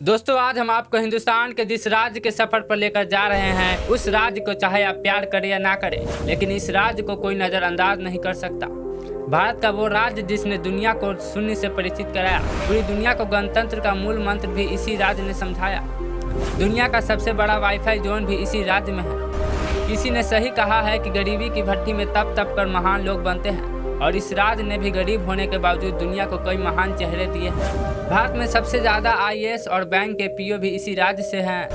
दोस्तों आज हम आपको हिंदुस्तान के जिस राज्य के सफर पर लेकर जा रहे हैं उस राज्य को चाहे आप प्यार करें या ना करें, लेकिन इस राज्य को कोई नज़रअंदाज नहीं कर सकता। भारत का वो राज्य जिसने दुनिया को शून्य से परिचित कराया, पूरी दुनिया को गणतंत्र का मूल मंत्र भी इसी राज्य ने समझाया। दुनिया का सबसे बड़ा वाईफाई जोन भी इसी राज्य में है। किसी ने सही कहा है कि गरीबी की भट्टी में तप तप कर महान लोग बनते हैं, और इस राज्य ने भी गरीब होने के बावजूद दुनिया को कई महान चेहरे दिए हैं। भारत में सबसे ज़्यादा आईएएस और बैंक के पीओ भी इसी राज्य से हैं।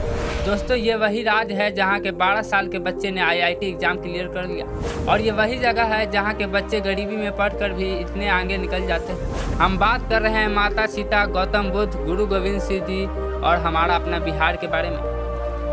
दोस्तों ये वही राज्य है जहां के 12 साल के बच्चे ने आईआईटी एग्जाम क्लियर कर लिया, और ये वही जगह है जहां के बच्चे गरीबी में पढ़कर भी इतने आगे निकल जाते हैं। हम बात कर रहे हैं माता सीता, गौतम बुद्ध, गुरु गोविंद सिंह जी और हमारा अपना बिहार के बारे में।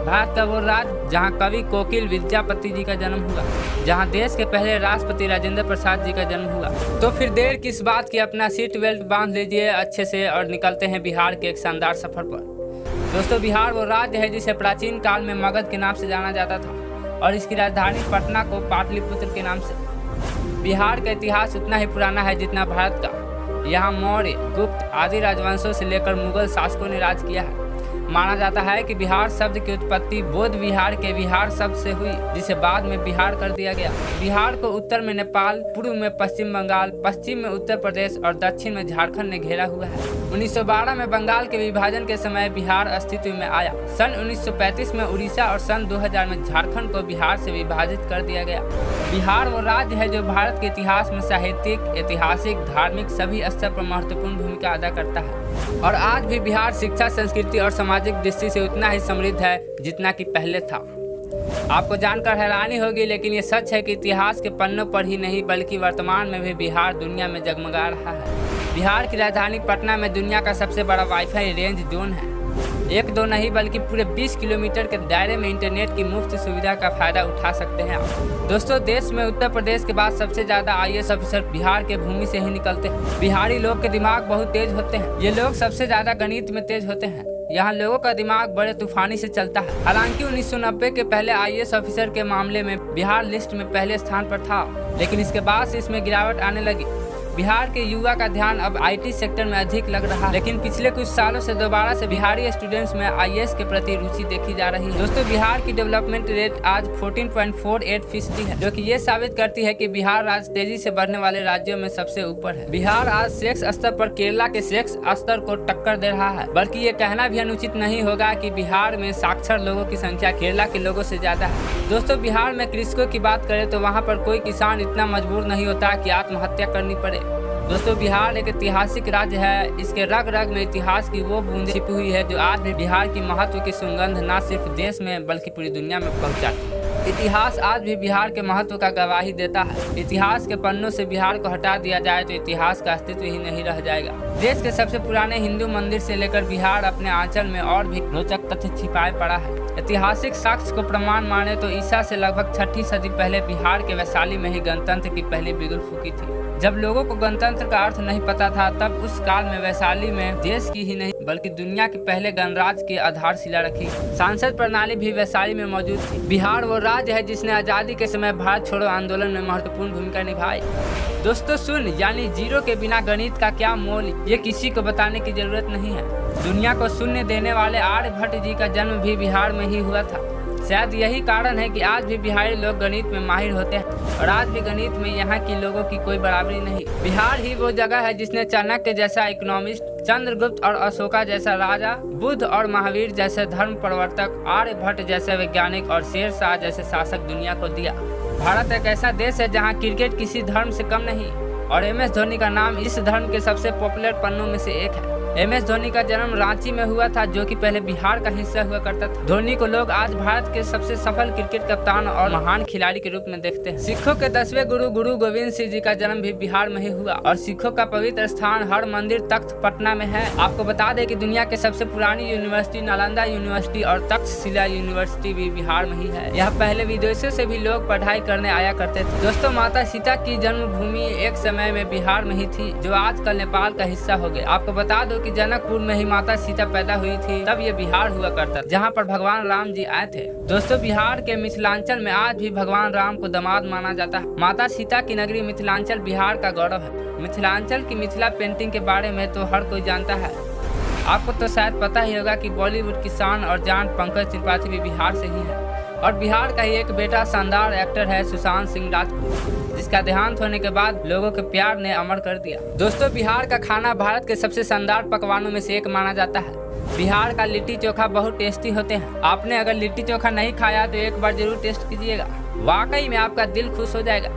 भारत का वो राज्य जहां कवि कोकिल विद्यापति जी का जन्म हुआ, जहां देश के पहले राष्ट्रपति राजेंद्र प्रसाद जी का जन्म हुआ। तो फिर देर किस बात की, अपना सीट बेल्ट बांध लीजिए अच्छे से और निकलते हैं बिहार के एक शानदार सफर पर। दोस्तों बिहार वो राज्य है जिसे प्राचीन काल में मगध के नाम से जाना जाता था, और इसकी राजधानी पटना को पाटलिपुत्र के नाम से। बिहार का इतिहास उतना ही पुराना है जितना भारत का। यहाँ मौर्य, गुप्त आदि राजवंशों से लेकर मुगल शासकों ने राज किया है। माना जाता है कि बिहार शब्द की उत्पत्ति बौद्ध विहार के विहार शब्द से हुई, जिसे बाद में बिहार कर दिया गया। बिहार को उत्तर में नेपाल, पूर्व में पश्चिम बंगाल, पश्चिम में उत्तर प्रदेश और दक्षिण में झारखंड ने घेरा हुआ है। 1912 में बंगाल के विभाजन के समय बिहार अस्तित्व में आया। सन 1935 में उड़ीसा और सन 2000 में झारखंड को बिहार से विभाजित कर दिया गया। बिहार वो राज्य है जो भारत के इतिहास में साहित्यिक, ऐतिहासिक, धार्मिक सभी स्तर पर महत्वपूर्ण भूमिका अदा करता है, और आज भी बिहार शिक्षा, संस्कृति और सामाजिक दृष्टि से उतना ही समृद्ध है जितना कि पहले था। आपको जानकर हैरानी होगी, लेकिन ये सच है कि इतिहास के पन्नों पर ही नहीं बल्कि वर्तमान में भी बिहार दुनिया में जगमगा रहा है। बिहार की राजधानी पटना में दुनिया का सबसे बड़ा वाईफाई रेंज जोन है। एक दो नहीं बल्कि पूरे 20 किलोमीटर के दायरे में इंटरनेट की मुफ्त सुविधा का फायदा उठा सकते हैं आप। दोस्तों देश में उत्तर प्रदेश के बाद सबसे ज्यादा आईएएस ऑफिसर बिहार के भूमि से ही निकलते हैं। बिहारी लोग के दिमाग बहुत तेज होते हैं। ये लोग सबसे ज्यादा गणित में तेज होते हैं। यहाँ लोगों का दिमाग बड़े तूफानी से चलता है। हालांकि 1990 के पहले आईएएस ऑफिसर के मामले में बिहार लिस्ट में पहले स्थान पर था, लेकिन इसके बाद से इसमें गिरावट आने लगी। बिहार के युवा का ध्यान अब आईटी सेक्टर में अधिक लग रहा है, लेकिन पिछले कुछ सालों से दोबारा से बिहारी स्टूडेंट्स में आईएएस के प्रति रुचि देखी जा रही है। दोस्तों बिहार की डेवलपमेंट रेट आज 14.48% है, जो कि ये साबित करती है कि बिहार राज्य तेजी से बढ़ने वाले राज्यों में सबसे ऊपर है। बिहार आज सेक्स स्तर पर केरला के सेक्स स्तर को टक्कर दे रहा है, बल्कि ये कहना भी अनुचित नहीं होगा कि बिहार में साक्षर लोगों की संख्या केरला के लोगों से ज्यादा है। दोस्तों बिहार में कृषकों की बात करें तो वहाँ पर कोई किसान इतना मजबूर नहीं होता कि आत्महत्या करनी पड़े। दोस्तों बिहार एक ऐतिहासिक राज्य है। इसके रग रग में इतिहास की वो बूंद छिपी हुई है जो आज भी बिहार की महत्व की सुगंध न सिर्फ देश में बल्कि पूरी दुनिया में पहुंचाती है। इतिहास आज भी बिहार के महत्व का गवाही देता है। इतिहास के पन्नों से बिहार को हटा दिया जाए तो इतिहास का अस्तित्व ही नहीं रह जाएगा। देश के सबसे पुराने हिंदू मंदिर से लेकर बिहार अपने आंचल में और भी रोचक तथ्य छिपाए पड़ा है। ऐतिहासिक साक्ष्य को प्रमाण माने तो ईसा से लगभग 6ठी सदी पहले बिहार के वैशाली में ही गणतंत्र की पहली बिगुल फूकी थी। जब लोगों को गणतंत्र का अर्थ नहीं पता था, तब उस काल में वैशाली में देश की ही नहीं बल्कि दुनिया के पहले गणराज्य की आधारशिला रखी। सांसद प्रणाली भी वैशाली में मौजूद थी। बिहार वो राज्य है जिसने आजादी के समय भारत छोड़ो आंदोलन में महत्वपूर्ण भूमिका निभाई। दोस्तों शून्य यानी जीरो के बिना गणित का क्या मोल, ये किसी को बताने की जरूरत नहीं है। दुनिया को शून्य देने वाले आर्यभट्ट जी का जन्म भी बिहार में ही हुआ था। शायद यही कारण है कि आज भी बिहारी लोग गणित में माहिर होते हैं, और आज भी गणित में यहाँ के लोगों की कोई बराबरी नहीं। बिहार ही वो जगह है जिसने चाणक्य जैसा इकोनॉमिस्ट, चंद्रगुप्त और अशोका जैसा राजा, बुद्ध और महावीर जैसे धर्म प्रवर्तक, आर्यभट्ट जैसे वैज्ञानिक और शेर शाह जैसे शासक दुनिया को दिया। भारत एक ऐसा देश है जहाँ क्रिकेट किसी धर्म से कम नहीं, और MS धोनी का नाम इस धर्म के सबसे पॉपुलर पन्नों में से एक है। MS धोनी का जन्म रांची में हुआ था, जो कि पहले बिहार का हिस्सा हुआ करता था। धोनी को लोग आज भारत के सबसे सफल क्रिकेट कप्तान और महान खिलाड़ी के रूप में देखते हैं। सिखों के 10वें गुरु गुरु गोविंद सिंह जी का जन्म भी बिहार में ही हुआ, और सिखों का पवित्र स्थान हर मंदिर तख्त पटना में है। आपको बता दें कि दुनिया के सबसे पुरानी यूनिवर्सिटी नालंदा यूनिवर्सिटी और तक्षशिला यूनिवर्सिटी भी बिहार में ही है। यहाँ पहले विदेशों से भी लोग पढ़ाई करने आया करते थे। दोस्तों माता सीता की जन्मभूमि एक समय में बिहार में ही थी, जो आजकल नेपाल का हिस्सा हो गया। आपको बता दो कि जनकपुर में ही माता सीता पैदा हुई थी, तब ये बिहार हुआ करता था, जहाँ पर भगवान राम जी आए थे। दोस्तों बिहार के मिथिलांचल में आज भी भगवान राम को दामाद माना जाता है। माता सीता की नगरी मिथिलांचल बिहार का गौरव है। मिथिलांचल की मिथिला पेंटिंग के बारे में तो हर कोई जानता है। आपको तो शायद पता ही होगा कि बॉलीवुड की शान और जान पंकज त्रिपाठी भी बिहार से ही है और बिहार का ही एक बेटा शानदार एक्टर है सुशांत सिंह राजपूत, जिसका देहांत होने के बाद लोगों के प्यार ने अमर कर दिया। दोस्तों, बिहार का खाना भारत के सबसे शानदार पकवानों में से एक माना जाता है। बिहार का लिट्टी चोखा बहुत टेस्टी होते हैं। आपने अगर लिट्टी चोखा नहीं खाया तो एक बार जरूर टेस्ट कीजिएगा, वाकई में आपका दिल खुश हो जाएगा।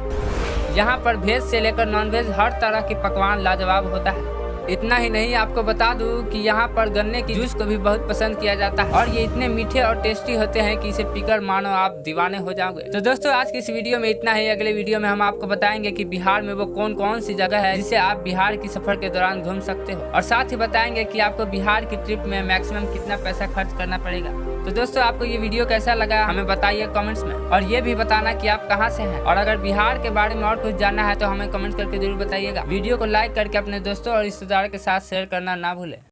यहाँ पर वेज से लेकर नॉन वेज हर तरह की पकवान लाजवाब होता है। इतना ही नहीं, आपको बता दूं कि यहाँ पर गन्ने की जूस को भी बहुत पसंद किया जाता है और ये इतने मीठे और टेस्टी होते हैं कि इसे पीकर मानो आप दीवाने हो जाओगे। तो दोस्तों, आज की इस वीडियो में इतना ही। अगले वीडियो में हम आपको बताएंगे कि बिहार में वो कौन कौन सी जगह है जिसे आप बिहार की सफर के दौरान घूम सकते हो, और साथ ही बताएंगे कि आपको बिहार की ट्रिप में मैक्सिमम कितना पैसा खर्च करना पड़ेगा। तो दोस्तों, आपको ये वीडियो कैसा लगा हमें बताइए कमेंट्स में, और ये भी बताना कि आप कहां से हैं, और अगर बिहार के बारे में और कुछ जानना है तो हमें कमेंट करके जरूर बताइएगा। वीडियो को लाइक करके अपने दोस्तों और रिश्तेदारों के साथ शेयर करना ना भूलें।